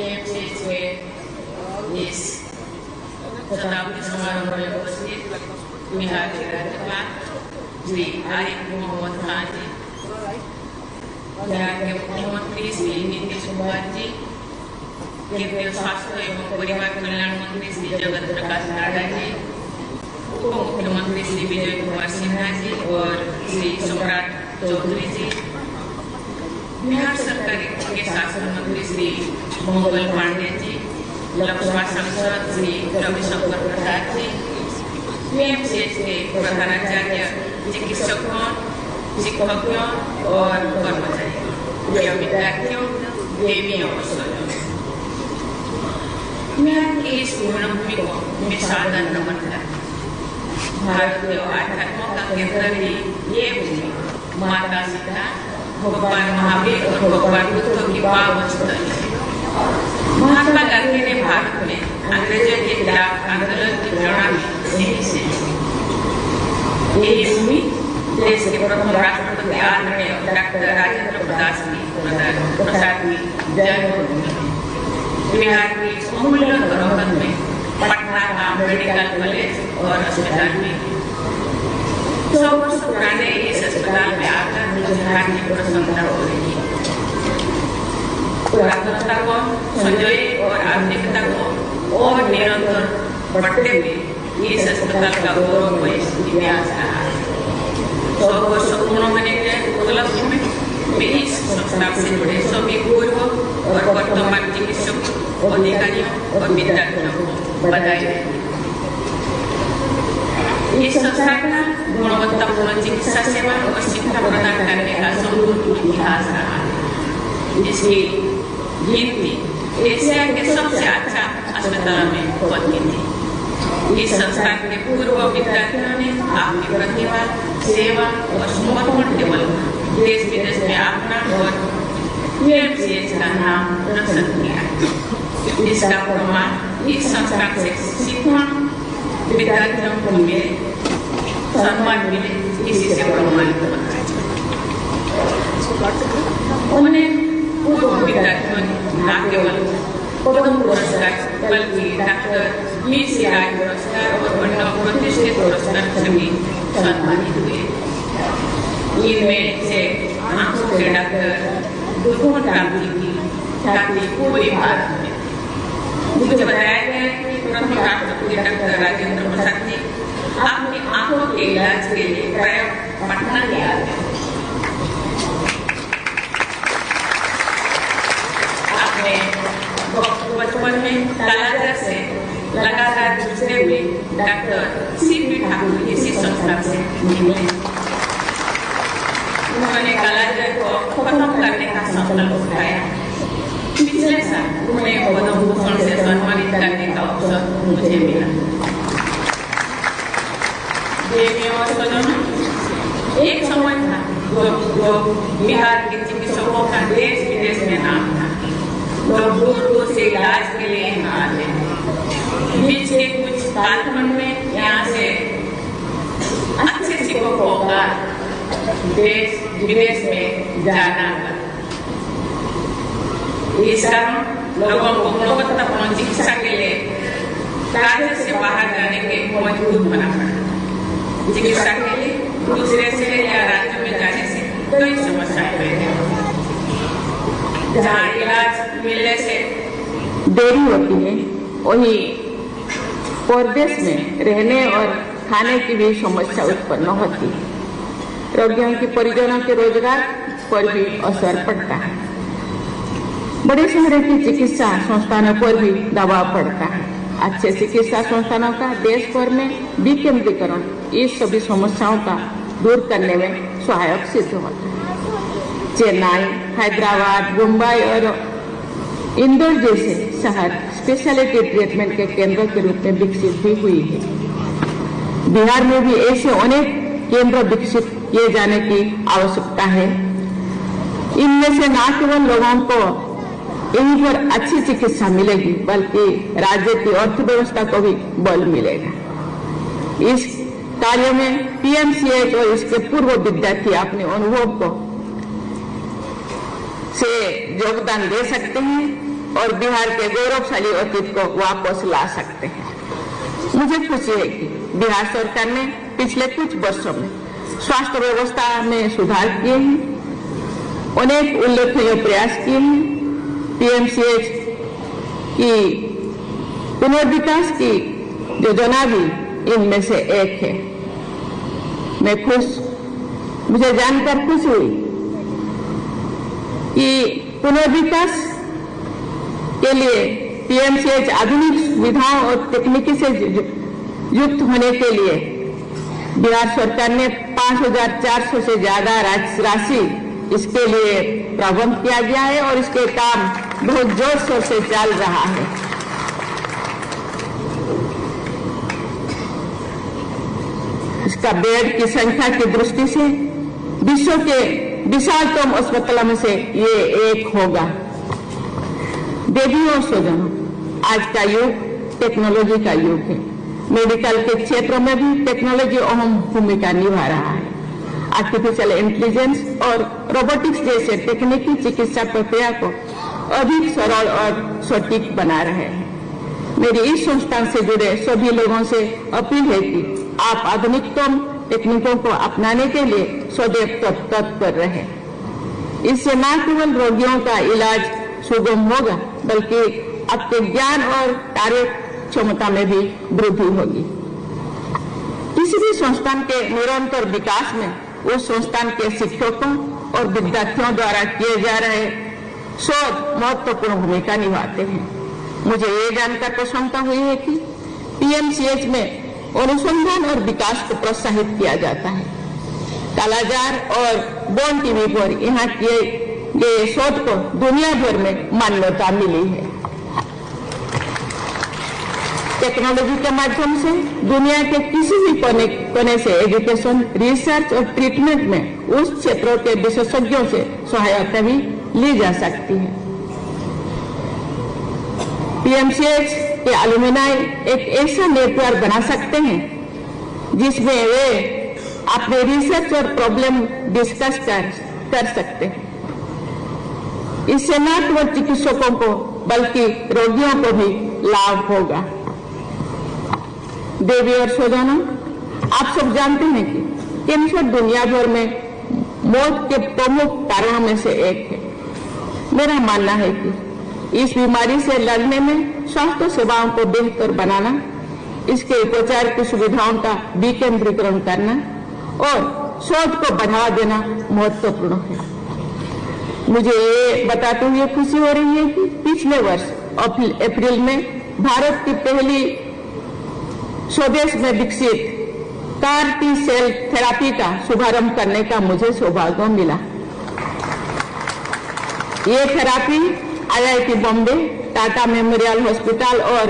PMCH में इस शताब्दी समारोह में उपस्थित बिहार के राज्यपाल श्री आरिफ मोहम्मद खान जी, बिहार के मुख्यमंत्री श्री नीतीश कुमार जी, केंद्रीय स्वास्थ्य एवं परिवार कल्याण मंत्री श्री जगत प्रकाश नड्डा जी, उप मुख्यमंत्री श्री विजय कुमार सिन्हा जी और श्री सम्राट चौधरी जी, बिहार सरकार के शासन मंत्री श्री मंगल पांडे जी, लोकसभा सांसद श्री रविशंकर प्रसाद जी, PMCH के प्रधानाचार्य, चिकित्सकों, शिक्षकों और कर्मचारियों, प्रिय विद्यार्थियों, देवियों और स्वजनों, बिहार की इस पूर्णभूमि को मैं सादर नमन करता हूँ। भारतीय आध्यात्म का केंद्र भी ये भूमि माता सीता, भगवान महावीर और भगवान बुद्ध की पावन स्थली है। महात्मा गांधी ने भारत में अंग्रेजों के खिलाफ आंदोलन की प्रणाली यहीं से यही भूमि देश के प्रथम राष्ट्रपति आदरणीय डॉक्टर राजेंद्र प्रसाद की जन्मभूमि है। बिहार की अमूल्य धरोहर में पटना का मेडिकल कॉलेज और अस्पताल भी है। 100 वर्ष पुराने इस अस्पताल में आकर मुझे बिहार की प्रशंसा हो रही है। पुरातनता को संजोए और आधुनिकता को और निरंतर बढ़ते हुए इस अस्पताल का गौरवमय इतिहास रहा है। 100 वर्ष पूर्ण होने के उपलक्ष्य में मैं इस संस्थान से जुड़े सभी पूर्व और वर्तमान चिकित्सकों, अधिकारियों और विद्यार्थियों को बधाई देती हूँ। इस संस्था का गुणवत्तापूर्ण चिकित्सा सेवा और शिक्षा प्रदान करने का समृद्ध इतिहास रहा है, जिसकी गिनती एशिया के सबसे अच्छा अस्पताल में होती थी। इस संस्थान के पूर्व विद्यार्थियों ने अपनी प्रतिभा, सेवा और समर्पण के बल देश विदेश में अपना और PMCH का नाम रोशन किया। इसका प्रमाण इस संस्थान से शिक्षण विद्यार्थियों को मिले, सम्मान मिले, इसी से प्रमाणित होता है। उन्हें पूर्व विद्यार्थियों ने न केवल पद्म पुरस्कार बल्कि डॉक्टर B.C. राय पुरस्कार और अन्य प्रतिष्ठित पुरस्कार से भी सम्मानित हुए। इनमें से आंखों के डॉक्टर दुर्गुण राम जी की ख्याति पूरे भारत में। मुझे बताया गया कि प्रथम राष्ट्रपति डॉक्टर राजेंद्र प्रसाद जी अपनी आंखों के इलाज के लिए प्रयोग पटना ले आए। अपने बचपन में कालाजार से लगातार जूझते हुए डॉक्टर C.P. ठाकुर इसी संस्था से मिले। उन्होंने कालाजार को खत्म करने का संकल्प उठाया। पिछले साल उन्हें पद्म भूषण से सम्मानित करने का अवसर मुझे मिला। देवियों और स्वजनों, एक समय था जब बिहार के चिकित्सकों का देश विदेश में नाम था। लोग दूर दूर से इलाज के लिए यहाँ आते हैं। बीच के कुछ कालखंड में यहाँ से अच्छे शिक्षकों का देश विदेश में जाना पड़ा। इस कारण लोगों को गुणवत्तापूर्ण चिकित्सा के लिए राज्य से बाहर जाने के मजबूर बना पड़ा। चिकित्सा के लिए दूसरे शहर या राज्य में जाने से कई समस्याएं पैदा होती हैं। जहाँ इलाज मिलने से देरी होती है, वहीं परदेश में रहने और खाने की भी समस्या उत्पन्न होती है। रोगियों के परिजनों के रोजगार पर भी असर पड़ता है। बड़े शहरों की चिकित्सा संस्थानों पर भी दबाव पड़ता है। अच्छे चिकित्सा संस्थानों का देश भर में विकेंद्रीकरण इस सभी समस्याओं का दूर करने में सहायक सिद्ध होता है। चेन्नई, हैदराबाद, मुंबई और इंदौर जैसे शहर स्पेशलिटी ट्रीटमेंट के केंद्र के रूप में विकसित भी हुई है। बिहार में भी ऐसे अनेक केंद्र विकसित किए जाने की आवश्यकता है। इनमें से न केवल लोगों को यहीं पर अच्छी चिकित्सा मिलेगी, बल्कि राज्य की अर्थव्यवस्था को भी बल मिलेगा। इस कार्य में PMCH और इसके पूर्व विद्यार्थी अपने अनुभव को से योगदान दे सकते हैं। और बिहार के गौरवशाली अतीत को वापस ला सकते हैं। मुझे खुशी है कि बिहार सरकार ने पिछले कुछ वर्षों में स्वास्थ्य व्यवस्था में सुधार किए हैं, अनेक उल्लेखनीय प्रयास किए हैं। पीएमसीएच की पुनर्विकास की योजना भी इनमें से एक है। मुझे जानकर खुशी हुई कि पुनर्विकास के लिए पीएमसीएच आधुनिक सुविधाओं और तकनीकी से युक्त होने के लिए बिहार सरकार ने 5,400 से ज्यादा राशि इसके लिए प्रबंध किया गया है और इसके काम बहुत जोर शोर से चल रहा है। इसका बेड की संख्या की दृष्टि से विश्व के विशालतम अस्पतालों में से ये एक होगा। देवियों और स्वजनों, आज का युग टेक्नोलॉजी का युग है। मेडिकल के क्षेत्रों में भी टेक्नोलॉजी अहम भूमिका निभा रहा है। आर्टिफिशियल इंटेलिजेंस और रोबोटिक्स जैसे तकनीकी चिकित्सा प्रक्रिया को अधिक सरल और सटीक बना रहे हैं। मेरी इस संस्थान से जुड़े सभी लोगों से अपील है कि आप आधुनिकतम तकनीकों को अपनाने के लिए सदैव तत्पर रहें। इससे न केवल रोगियों का इलाज सुगम होगा, बल्कि आपके ज्ञान और कार्य क्षमता में भी वृद्धि होगी। किसी भी संस्थान के निरंतर विकास में उस संस्थान के शिक्षकों और विद्यार्थियों द्वारा किए जा रहे शोध महत्वपूर्ण भूमिका निभाते हैं। मुझे ये जानकर प्रसन्नता हुई है कि पीएमसीएच में अनुसंधान और विकास को प्रोत्साहित किया जाता है। कालाजार और बॉन टीवी पर यहाँ किए गए शोध को दुनिया भर में मान्यता मिली है। टेक्नोलॉजी के माध्यम से दुनिया के किसी भी कोने से एजुकेशन, रिसर्च और ट्रीटमेंट में उस क्षेत्रों के विशेषज्ञों से सहायता भी ली जा सकती है। पीएमसीएच के एलुमनाई एक ऐसा नेटवर्क बना सकते हैं जिसमें वे अपने रिसर्च और प्रॉब्लम डिस्कस कर सकते हैं। इससे न केवल चिकित्सकों को बल्कि रोगियों को भी लाभ होगा। देवी और स्वजनों, आप सब जानते हैं कि कैंसर दुनिया भर में मौत के प्रमुख कारणों में से एक है। मेरा मानना है कि इस बीमारी से लड़ने में स्वास्थ्य सेवाओं को बेहतर बनाना, इसके उपचार की सुविधाओं का विकेंद्रीकरण करना और शोध को बढ़ावा देना महत्वपूर्ण है। मुझे ये बताते हुए खुशी हो रही है कि पिछले वर्ष अप्रैल में भारत की पहली स्वदेश में विकसित कार टी सेल थेरापी का शुभारंभ करने का मुझे सौभाग्य मिला। ये therapy IIT Bombay, Tata memorial hospital और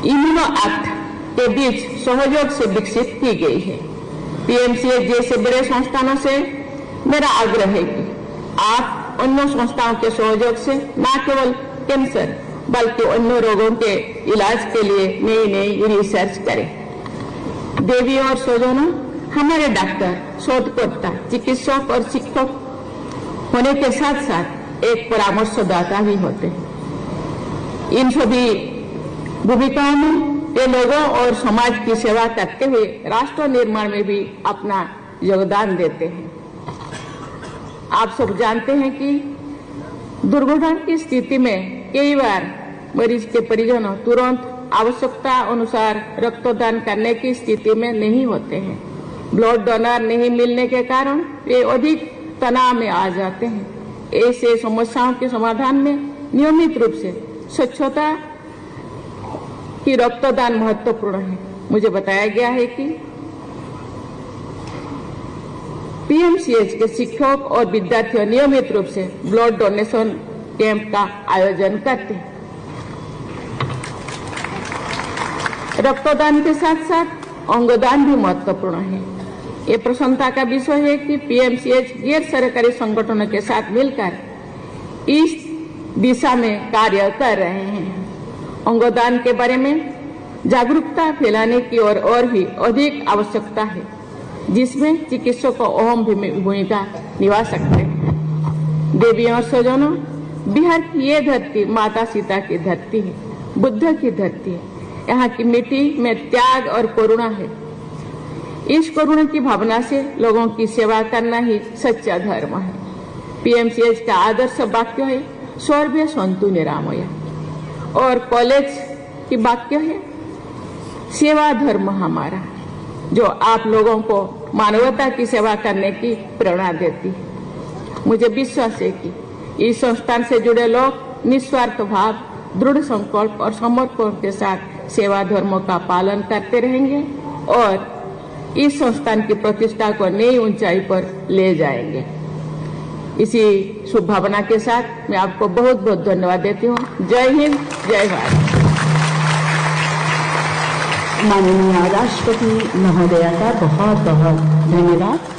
इम्यूनोएक्ट के बीच सहयोग से विकसित की गई है। पीएमसीएच जैसे बड़े संस्थानों से मेरा आग्रह है कि आप अन्य संस्थाओं के सहयोग से न केवल कैंसर बल्कि अन्य रोगों के इलाज के लिए नई रिसर्च करें। देवी और स्वजनों, हमारे डॉक्टर, शोधकर्ता, चिकित्सक और शिक्षक होने के साथ साथ एक परामर्शदाता भी होते हैं। इन सभी भूमिकाओं में ये लोगों और समाज की सेवा करते हुए राष्ट्र निर्माण में भी अपना योगदान देते हैं। आप सब जानते हैं कि दुर्घटना की स्थिति में कई बार मरीज के परिजनों तुरंत आवश्यकता अनुसार रक्तदान करने की स्थिति में नहीं होते हैं। ब्लड डोनर नहीं मिलने के कारण वे अधिक तनाव में आ जाते हैं। ऐसे समस्याओं के समाधान में नियमित रूप से स्वच्छता की रक्तदान महत्वपूर्ण है। मुझे बताया गया है कि पीएमसीएच के शिक्षक और विद्यार्थी नियमित रूप से ब्लड डोनेशन कैंप का आयोजन करते हैं। रक्तदान के साथ साथ अंगदान भी महत्वपूर्ण है। ये प्रसन्नता का विषय है कि पीएमसीएच गैर सरकारी संगठनों के साथ मिलकर इस दिशा में कार्य कर रहे हैं। अंगदान के बारे में जागरूकता फैलाने की और भी अधिक आवश्यकता है, जिसमें चिकित्सक अहम भूमिका निभा सकते हैं। देवी और स्वजनों, बिहार की ये धरती माता सीता की धरती है, बुद्ध की धरती है। यहाँ की मिट्टी में त्याग और करुणा है। इस करुणा की भावना से लोगों की सेवा करना ही सच्चा धर्म है। पीएमसीएच का आदर्श वाक्य है सर्वे सन्तु निरामया, और कॉलेज की वाक्य है सेवा धर्म हमारा, जो आप लोगों को मानवता की सेवा करने की प्रेरणा देती है। मुझे विश्वास है कि इस संस्थान से जुड़े लोग निस्वार्थ भाव, दृढ़ संकल्प और समर्पण के साथ सेवा धर्मों का पालन करते रहेंगे और इस संस्थान की प्रतिष्ठा को नई ऊंचाई पर ले जाएंगे। इसी शुभ भावना के साथ मैं आपको बहुत बहुत धन्यवाद देती हूँ। जय हिंद, जय भारत। माननीय राष्ट्रपति महोदया का बहुत बहुत धन्यवाद।